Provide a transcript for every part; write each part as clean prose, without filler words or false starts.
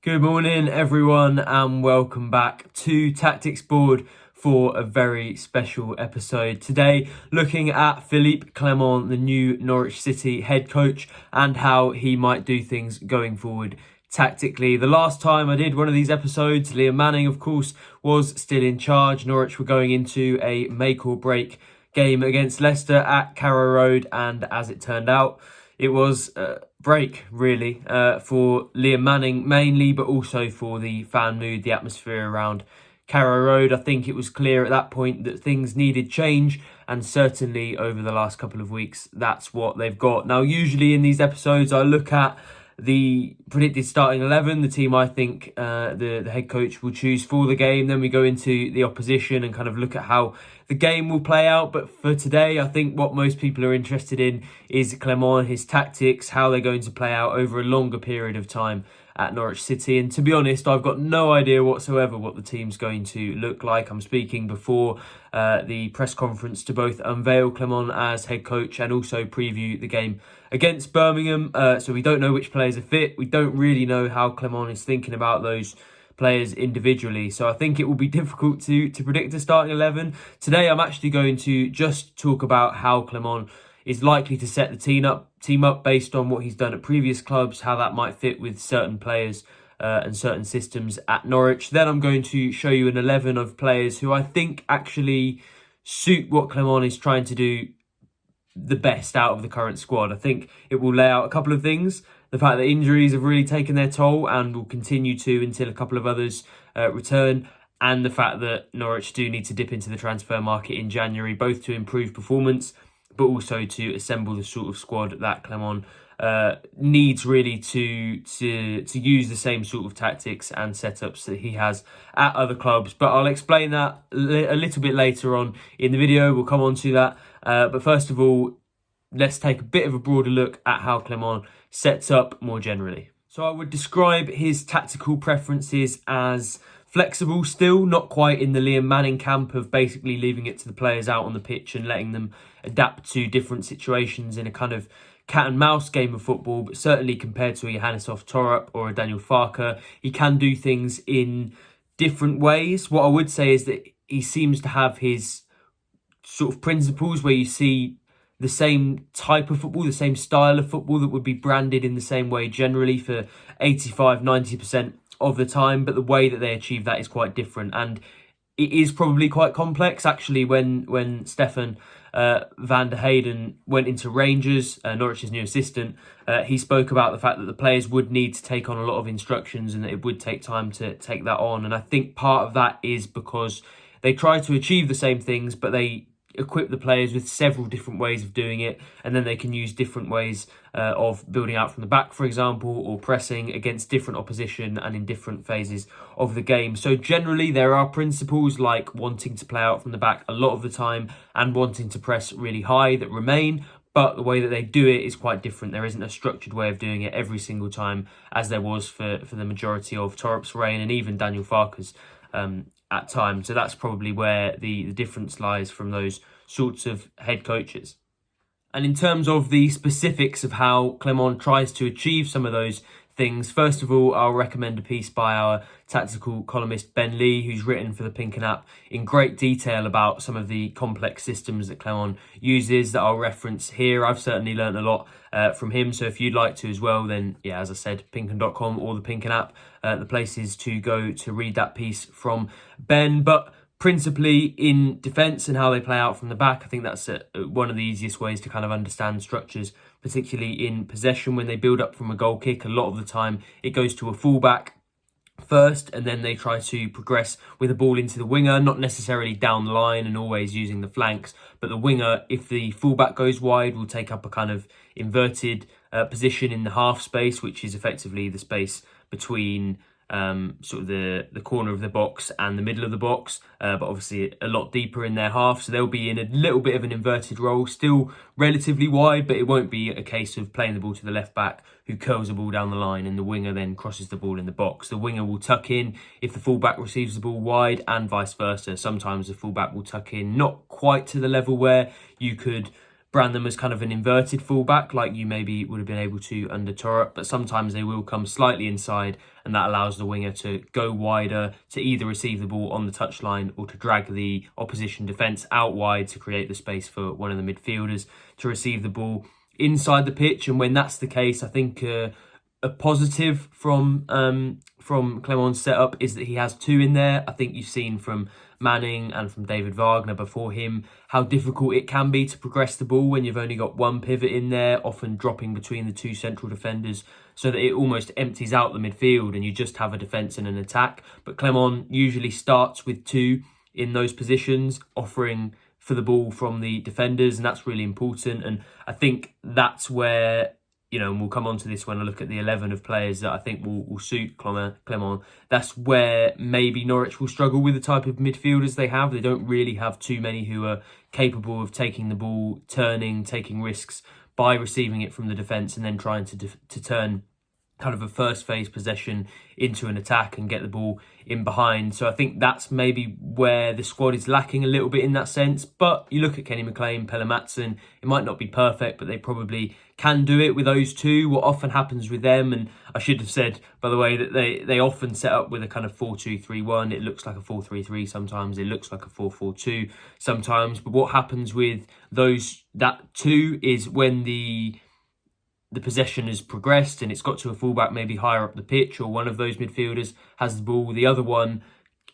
Good morning, everyone, and welcome back to Tactics Board for a very special episode. Today, looking at Philippe Clement, the new Norwich City head coach, and how he might do things going forward tactically. The last time I did one of these episodes, Liam Manning, of course, was still in charge. Norwich were going into a make or break game against Leicester at Carrow Road, and as it turned out, it was a break, really, for Liam Manning mainly, but also for the fan mood, the atmosphere around Carrow Road. I think it was clear at that point that things needed change, and certainly over the last couple of weeks, that's what they've got. Now, usually in these episodes, I look at the predicted starting 11, the team I think the head coach will choose for the game. Then we go into the opposition and kind of look at how the game will play out. But for today, I think what most people are interested in is Clement, his tactics, how they're going to play out over a longer period of time at Norwich City. And to be honest, I've got no idea whatsoever what the team's going to look like. I'm speaking before the press conference to both unveil Clement as head coach and also preview the game against Birmingham. So we don't know which players are fit. We don't really know how Clement is thinking about those players individually. So I think it will be difficult to predict a starting 11. Today, I'm actually going to just talk about how Clement is likely to set the team up based on what he's done at previous clubs, how that might fit with certain players and certain systems at Norwich. Then I'm going to show you an 11 of players who I think actually suit what Clement is trying to do the best out of the current squad. I think it will lay out a couple of things. The fact that injuries have really taken their toll and will continue to until a couple of others return. And the fact that Norwich do need to dip into the transfer market in January, both to improve performance, but also to assemble the sort of squad that Clement needs really to use the same sort of tactics and setups that he has at other clubs. But I'll explain that a little bit later on in the video. We'll come on to that. But first of all, let's take a bit of a broader look at how Clement sets up more generally. So I would describe his tactical preferences as flexible still, not quite in the Liam Manning camp of basically leaving it to the players out on the pitch and letting them adapt to different situations in a kind of cat and mouse game of football, but certainly compared to a Johannes Torup or a Daniel Farke, he can do things in different ways. What I would say is that he seems to have his sort of principles where you see the same type of football, the same style of football that would be branded in the same way generally for 85-90% of the time, but the way that they achieve that is quite different, and it is probably quite complex. Actually, when Stefan van der Heyden went into Rangers, Norwich's new assistant, he spoke about the fact that the players would need to take on a lot of instructions and that it would take time to take that on. And I think part of that is because they try to achieve the same things, but they equip the players with several different ways of doing it, and then they can use different ways of building out from the back, for example, or pressing against different opposition and in different phases of the game. So generally there are principles like wanting to play out from the back a lot of the time and wanting to press really high that remain, but the way that they do it is quite different. There isn't a structured way of doing it every single time, as there was for the majority of Torup's reign and even Daniel Farke's at times. So that's probably where the difference lies from those sorts of head coaches. And in terms of the specifics of how Clement tries to achieve some of those things, first of all, I'll recommend a piece by our tactical columnist Ben Lee, who's written for the Pink and App in great detail about some of the complex systems that Clement uses that I'll reference here. I've certainly learned a lot from him, so if you'd like to as well, then yeah, as I said, pinken.com or the Pink and App, the places to go to read that piece from Ben. But principally in defence and how they play out from the back, I think that's one of the easiest ways to kind of understand structures, particularly in possession. When they build up from a goal kick, a lot of the time it goes to a fullback first, and then they try to progress with the ball into the winger, not necessarily down the line and always using the flanks, but the winger, if the fullback goes wide, will take up a kind of inverted position in the half space, which is effectively the space between sort of the corner of the box and the middle of the box, but obviously a lot deeper in their half, so they'll be in a little bit of an inverted role, still relatively wide, but it won't be a case of playing the ball to the left back who curls the ball down the line and the winger then crosses the ball in the box. The winger will tuck in if the fullback receives the ball wide, and vice versa. Sometimes the fullback will tuck in, not quite to the level where you could brand them as kind of an inverted fullback, like you maybe would have been able to under Torres, but sometimes they will come slightly inside, and that allows the winger to go wider, to either receive the ball on the touchline or to drag the opposition defence out wide to create the space for one of the midfielders to receive the ball inside the pitch. And when that's the case, I think a positive from Clement's setup is that he has two in there. I think you've seen from Manning and from David Wagner before him how difficult it can be to progress the ball when you've only got one pivot in there, often dropping between the two central defenders, so that it almost empties out the midfield and you just have a defence and an attack. But Clement usually starts with two in those positions, offering for the ball from the defenders, and that's really important. And I think that's where, and we'll come on to this when I look at the 11 of players that I think will suit Clement. That's where maybe Norwich will struggle with the type of midfielders they have. They don't really have too many who are capable of taking the ball, turning, taking risks by receiving it from the defence and then trying to turn kind of a first phase possession into an attack and get the ball in behind. So I think that's maybe where the squad is lacking a little bit in that sense. But you look at Kenny McLean, Pelle Madsen, it might not be perfect, but they probably can do it with those two. What often happens with them, and I should have said, by the way, that they often set up with a kind of 4-2-3-1. It looks like a 4-3-3 sometimes. It looks like a 4-4-2 sometimes. But what happens with that two is when the possession has progressed and it's got to a fullback maybe higher up the pitch, or one of those midfielders has the ball, the other one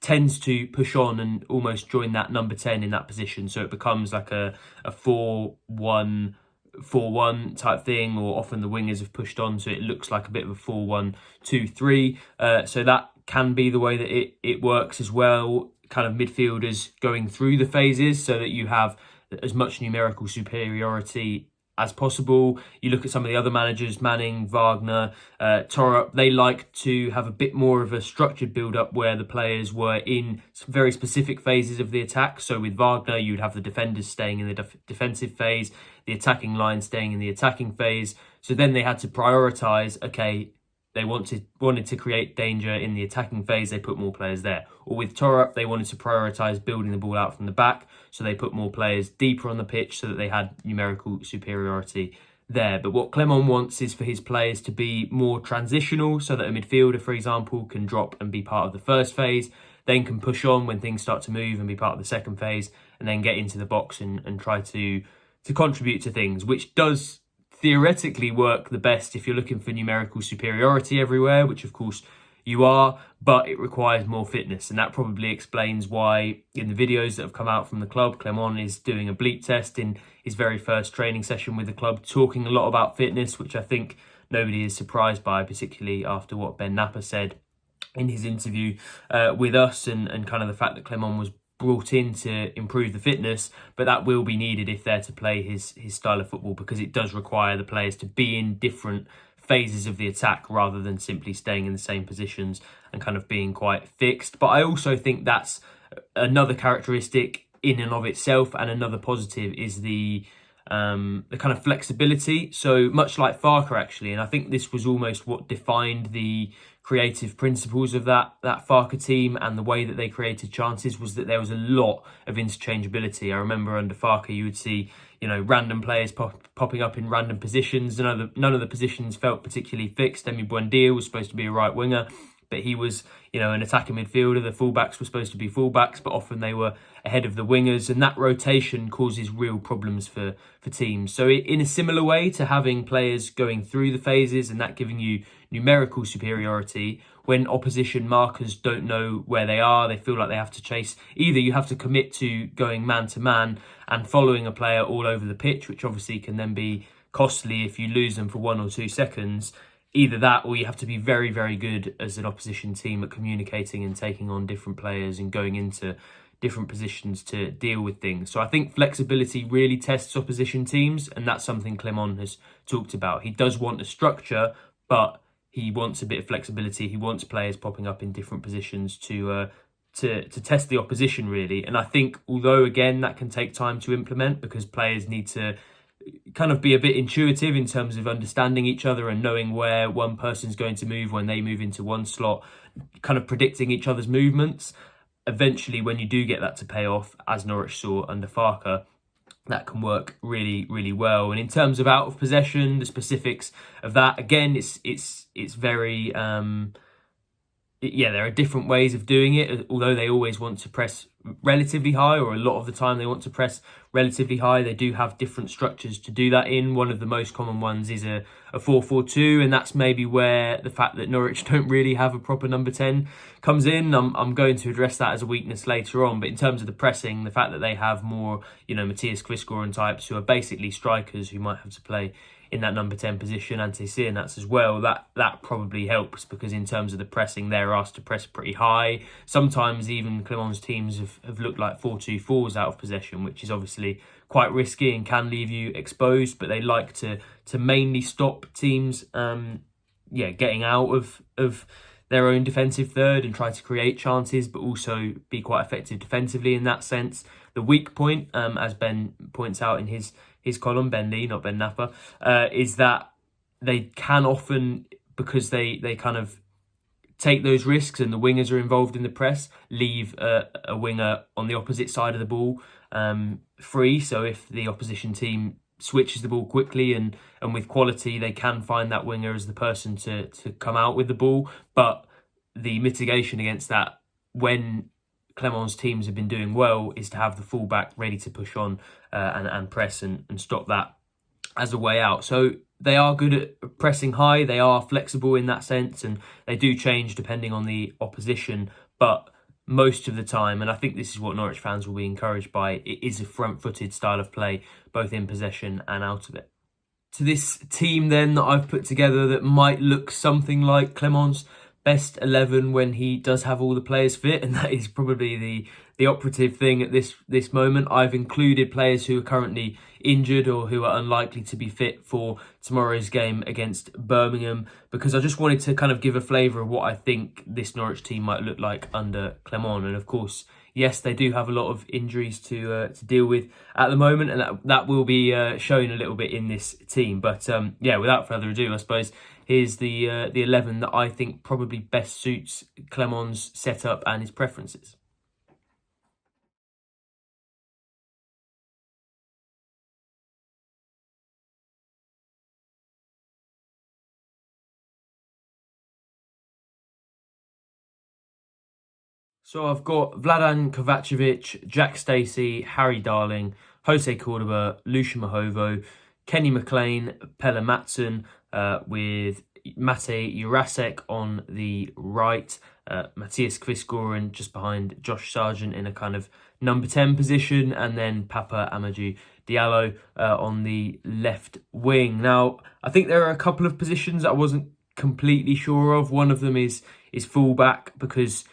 tends to push on and almost join that number 10 in that position. So it becomes like a 4-1-4-1 type thing, or often the wingers have pushed on, so it looks like a bit of a 4-1-2-3. So that can be the way that it works as well, kind of midfielders going through the phases so that you have as much numerical superiority as possible. You look at some of the other managers, Manning, Wagner, Torres, they like to have a bit more of a structured build-up where the players were in very specific phases of the attack. So with Wagner, you'd have the defenders staying in the defensive phase, the attacking line staying in the attacking phase. So then they had to prioritise, okay, they wanted to create danger in the attacking phase, they put more players there. Or with Torres, they wanted to prioritise building the ball out from the back, so they put more players deeper on the pitch so that they had numerical superiority there. But what Clement wants is for his players to be more transitional, so that a midfielder, for example, can drop and be part of the first phase, then can push on when things start to move and be part of the second phase, and then get into the box and try to contribute to things, which does theoretically work the best if you're looking for numerical superiority everywhere, which of course you are, but it requires more fitness. And that probably explains why in the videos that have come out from the club, Clement is doing a bleep test in his very first training session with the club, talking a lot about fitness, which I think nobody is surprised by, particularly after what Ben Napper said in his interview with us, and kind of the fact that Clement was brought in to improve the fitness. But that will be needed if they're to play his style of football, because it does require the players to be in different phases of the attack rather than simply staying in the same positions and kind of being quite fixed. But I also think that's another characteristic in and of itself, and another positive is the kind of flexibility. So much like Farke actually, and I think this was almost what defined the creative principles of that Farke team and the way that they created chances, was that there was a lot of interchangeability. I remember under Farke you would see random players popping up in random positions. None of the positions felt particularly fixed. Emi Buendia was supposed to be a right winger, but he was an attacking midfielder. The fullbacks were supposed to be fullbacks, but often they were ahead of the wingers, and that rotation causes real problems for teams. So in a similar way to having players going through the phases and that giving you numerical superiority, when opposition markers don't know where they are, they feel like they have to chase. Either you have to commit to going man to man and following a player all over the pitch, which obviously can then be costly if you lose them for 1 or 2 seconds. Either that, or you have to be very, very good as an opposition team at communicating and taking on different players and going into different positions to deal with things. So I think flexibility really tests opposition teams, and that's something Clement has talked about. He does want a structure, but he wants a bit of flexibility. He wants players popping up in different positions to test the opposition, really. And I think, although again that can take time to implement, because players need to kind of be a bit intuitive in terms of understanding each other and knowing where one person's going to move when they move into one slot, kind of predicting each other's movements. Eventually, when you do get that to pay off, as Norwich saw under Farke, that can work really, really well. And in terms of out of possession, the specifics of that, again, it's very yeah, there are different ways of doing it, although they always want to press relatively high, or a lot of the time they want to press relatively high. They do have different structures to do that in. One of the most common ones is a 4-4-2, and that's maybe where the fact that Norwich don't really have a proper number 10 comes in. I'm going to address that as a weakness later on, but in terms of the pressing, the fact that they have more, Matthias Kvistgaard types who are basically strikers who might have to play in that number 10 position, Seaman as well, that probably helps, because in terms of the pressing, they're asked to press pretty high. Sometimes even Clement's teams have looked like 4-2-4s out of possession, which is obviously quite risky and can leave you exposed, but they like to mainly stop teams getting out of their own defensive third and try to create chances, but also be quite effective defensively in that sense. The weak point, as Ben points out in his column, Ben Lee, not Ben Napper, is that they can often, because they kind of take those risks and the wingers are involved in the press, leave a winger on the opposite side of the ball free. So if the opposition team switches the ball quickly and with quality, they can find that winger as the person to come out with the ball. But the mitigation against that, when Clement's teams have been doing well, is to have the fullback ready to push on and press and stop that as a way out. So they are good at pressing high. They are flexible in that sense, and they do change depending on the opposition. But most of the time, and I think this is what Norwich fans will be encouraged by, it is a front-footed style of play, both in possession and out of it. To this team then that I've put together that might look something like Clement's best 11 when he does have all the players fit, and that is probably the operative thing at this moment. I've included players who are currently injured or who are unlikely to be fit for tomorrow's game against Birmingham, because I just wanted to kind of give a flavour of what I think this Norwich team might look like under Clement. And of course, yes, they do have a lot of injuries to deal with at the moment, and that will be shown a little bit in this team. But without further ado, I suppose here's the 11 that I think probably best suits Clement's setup and his preferences. So I've got Vladan Kovacevic, Jack Stacey, Harry Darling, Jose Cordoba, Lucian Mahovo, Kenny McLean, Pelle Matson, with Mate Jurasek on the right, Matthias Kvistgaard just behind Josh Sargent in a kind of number 10 position, and then Papa Amadou Diallo on the left wing. Now, I think there are a couple of positions that I wasn't completely sure of. One of them is fullback, because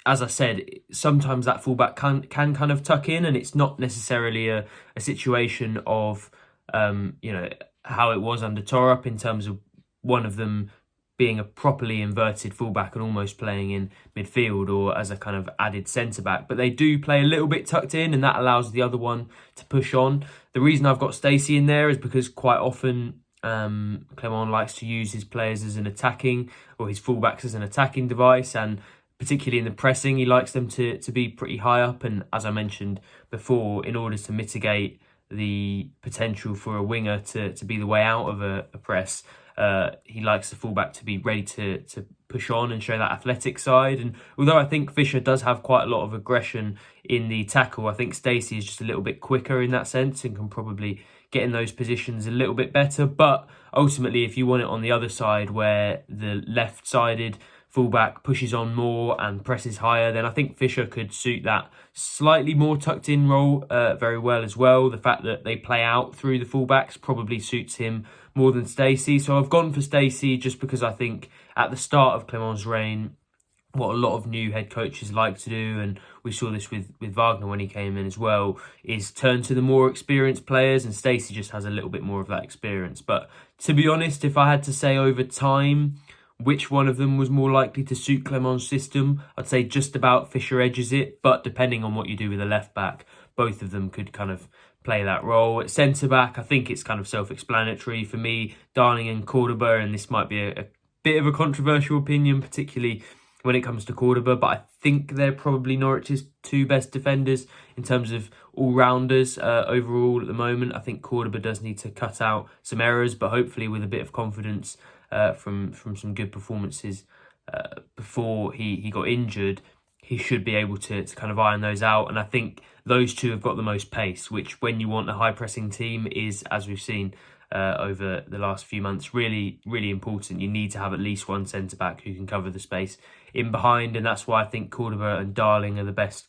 as I said, sometimes that fullback can kind of tuck in, and it's not necessarily a situation of how it was under Torup, in terms of one of them being a properly inverted fullback and almost playing in midfield or as a kind of added centre-back. But they do play a little bit tucked in, and that allows the other one to push on. The reason I've got Stacey in there is because quite often Clement likes to use his players as an attacking, or his fullbacks as an attacking device, and particularly in the pressing, he likes them to be pretty high up. And as I mentioned before, in order to mitigate the potential for a winger to be the way out of a press, he likes the fullback to be ready to push on and show that athletic side. And although I think Fisher does have quite a lot of aggression in the tackle, I think Stacey is just a little bit quicker in that sense and can probably get in those positions a little bit better. But ultimately, if you want it on the other side, where the left-sided fullback pushes on more and presses higher, then I think Fisher could suit that slightly more tucked in role very well as well. The fact that they play out through the fullbacks probably suits him more than Stacey. So I've gone for Stacey just because I think at the start of Clement's reign, what a lot of new head coaches like to do, and we saw this with Wagner when he came in as well, is turn to the more experienced players, and Stacey just has a little bit more of that experience. But to be honest, if I had to say over time which one of them was more likely to suit Clement's system, I'd say just about Fisher edges it, but depending on what you do with the left back, both of them could kind of play that role. At centre back, I think it's kind of self-explanatory for me, Darling and Cordoba, and this might be a bit of a controversial opinion, particularly when it comes to Cordoba, but I think they're probably Norwich's two best defenders in terms of all-rounders overall at the moment. I think Cordoba does need to cut out some errors, but hopefully with a bit of confidence from some good performances before he got injured, he should be able to kind of iron those out. And I think those two have got the most pace, which when you want a high-pressing team is, as we've seen over the last few months, really, really important. You need to have at least one centre-back who can cover the space in behind, and that's why I think Cordoba and Darling are the best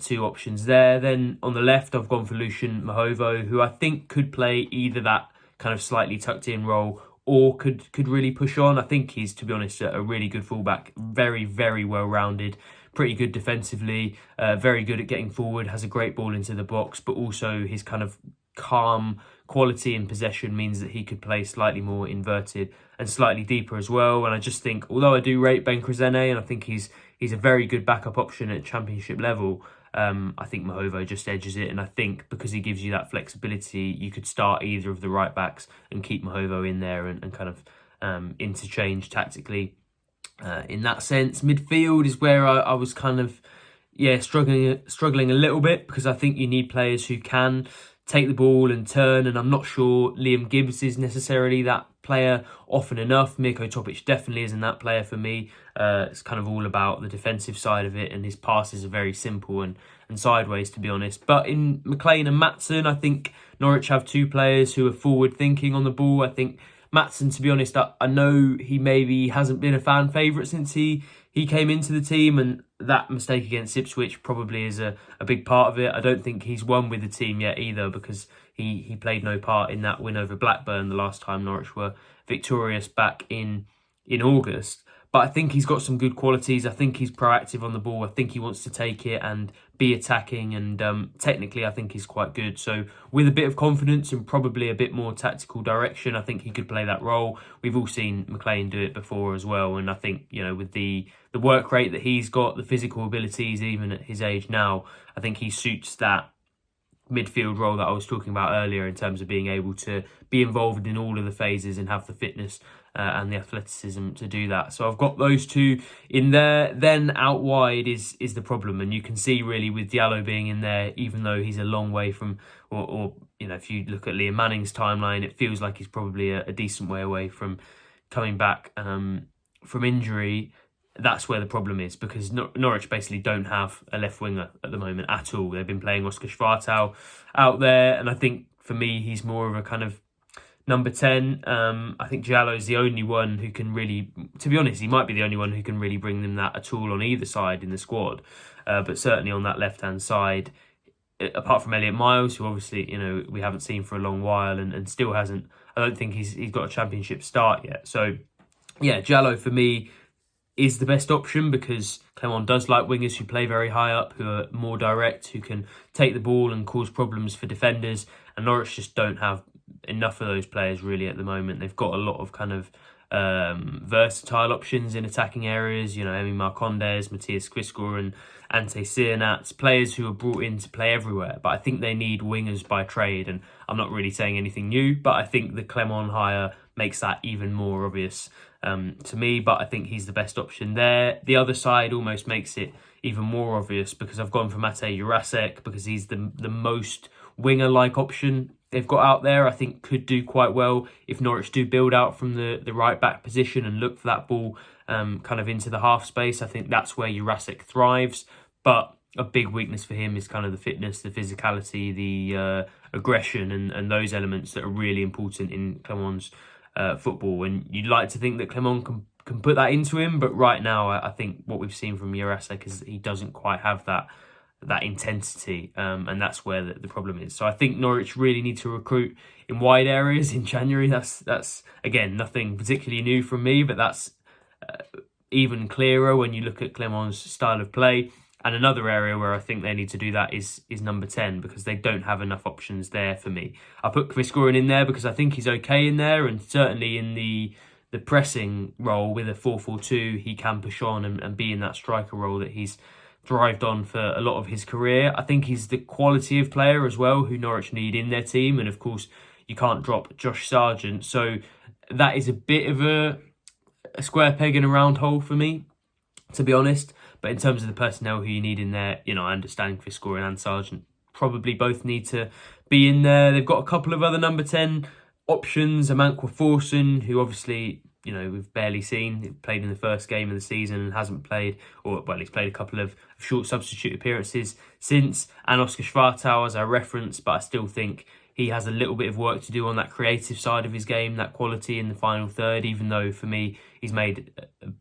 two options there. Then on the left, I've gone for Lucian Mahovo, who I think could play either that kind of slightly tucked in role or could really push on. I think he's, to be honest, a really good fullback, very, very well-rounded, pretty good defensively, very good at getting forward, has a great ball into the box, but also his kind of calm quality in possession means that he could play slightly more inverted and slightly deeper as well. And I just think, although I do rate Ben Krezene, and I think he's a very good backup option at championship level, I think Mahovo just edges it. And I think because he gives you that flexibility, you could start either of the right backs and keep Mahovo in there and kind of interchange tactically in that sense. Midfield is where I was kind of struggling a little bit, because I think you need players who can take the ball and turn, and I'm not sure Liam Gibbs is necessarily that player often enough. Mirko Topic definitely isn't that player for me. It's kind of all about the defensive side of it, and his passes are very simple and sideways, to be honest. But in McLean and Maatsen, I think Norwich have two players who are forward thinking on the ball. I think Maatsen, to be honest, I know he maybe hasn't been a fan favourite since he came into the team, and that mistake against Ipswich probably is a big part of it. I don't think he's won with the team yet either, because he played no part in that win over Blackburn the last time Norwich were victorious back in August. But I think he's got some good qualities. I think he's proactive on the ball. I think he wants to take it and be attacking, and technically I think he's quite good. So with a bit of confidence and probably a bit more tactical direction, I think he could play that role. We've all seen McLean do it before as well, and I think, you know, with the work rate that he's got, the physical abilities even at his age now, I think he suits that midfield role that I was talking about earlier, in terms of being able to be involved in all of the phases and have the fitness and the athleticism to do that. So I've got those two in there. Then out wide is the problem, and you can see really with Diallo being in there, even though he's a long way from, or you know, if you look at Liam Manning's timeline, it feels like he's probably a decent way away from coming back from injury. That's where the problem is, because Norwich basically don't have a left winger at the moment at all. They've been playing Oscar Schwartau out there, and I think for me he's more of a kind of number 10. I think Diallo is the only one who can really, to be honest, he might be the only one who can really bring them that at all on either side in the squad. But certainly on that left-hand side, apart from Elliot Miles, who obviously, you know, we haven't seen for a long while and still hasn't, I don't think he's got a championship start yet. So yeah, Diallo for me is the best option, because Clement does like wingers who play very high up, who are more direct, who can take the ball and cause problems for defenders. And Norwich just don't have enough of those players really at the moment. They've got a lot of kind of versatile options in attacking areas, you know, Emi Marcondes, Matthias Quiscore and Ante Sienats, players who are brought in to play everywhere. But I think they need wingers by trade, and I'm not really saying anything new, but I think the Clement hire makes that even more obvious to me. But I think he's the best option there. The other side almost makes it even more obvious, because I've gone for Mate Jurasek, because he's the most winger-like option they've got out there. I think could do quite well if Norwich do build out from the right-back position and look for that ball kind of into the half space. I think that's where Jurasek thrives. But a big weakness for him is kind of the fitness, the physicality, the aggression, and those elements that are really important in Clement's football. And you'd like to think that Clement can put that into him, but right now I think what we've seen from Jurasek is that he doesn't quite have that intensity, and that's where the problem is. So I think Norwich really need to recruit in wide areas in January. That's again nothing particularly new from me, but that's even clearer when you look at Clement's style of play. And another area where I think they need to do that is number 10, because they don't have enough options there for me. I put Quiscoren in there because I think he's okay in there, and certainly in the pressing role with a 4-4-2, he can push on and be in that striker role that he's thrived on for a lot of his career. I think he's the quality of player as well who Norwich need in their team, and of course you can't drop Josh Sargent, so that is a bit of a square peg in a round hole for me, to be honest. But in terms of the personnel who you need in there, you know, I understand Quiscoren and Sargent probably both need to be in there. They've got a couple of other number 10 options. S4.E14, who obviously, we've barely seen. He played in the first game of the season and hasn't played, he's played a couple of short substitute appearances since. And Oscar Schwartau, as I referenced, but I still think he has a little bit of work to do on that creative side of his game, that quality in the final third, even though for me, he's made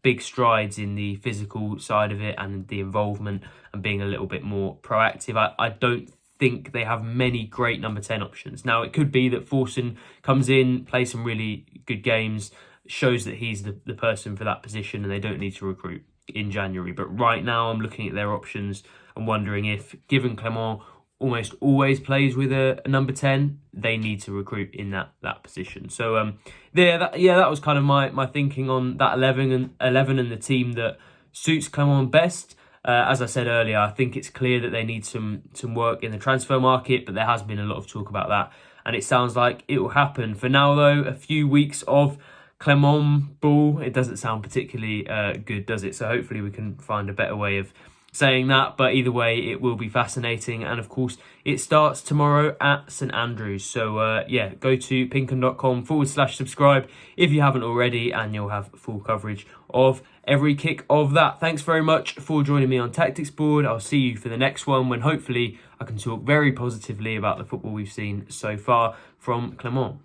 big strides in the physical side of it and the involvement and being a little bit more proactive. I don't think they have many great number 10 options. Now, it could be that Forson comes in, plays some really good games, shows that he's the person for that position and they don't need to recruit in January. But right now, I'm looking at their options and wondering if, given Clement almost always plays with a number 10, they need to recruit in that position. So that was kind of my thinking on that 11 and the team that suits Clement best. As I said earlier, I think it's clear that they need some work in the transfer market, but there has been a lot of talk about that, and it sounds like it will happen. For now, though, a few weeks of Clement ball, it doesn't sound particularly good, does it? So hopefully we can find a better way of saying that, but either way, it will be fascinating. And of course, it starts tomorrow at St Andrews. So go to pinkham.com/subscribe if you haven't already, and you'll have full coverage of every kick of that. Thanks very much for joining me on Tactics Board. I'll see you for the next one when hopefully I can talk very positively about the football we've seen so far from Clement.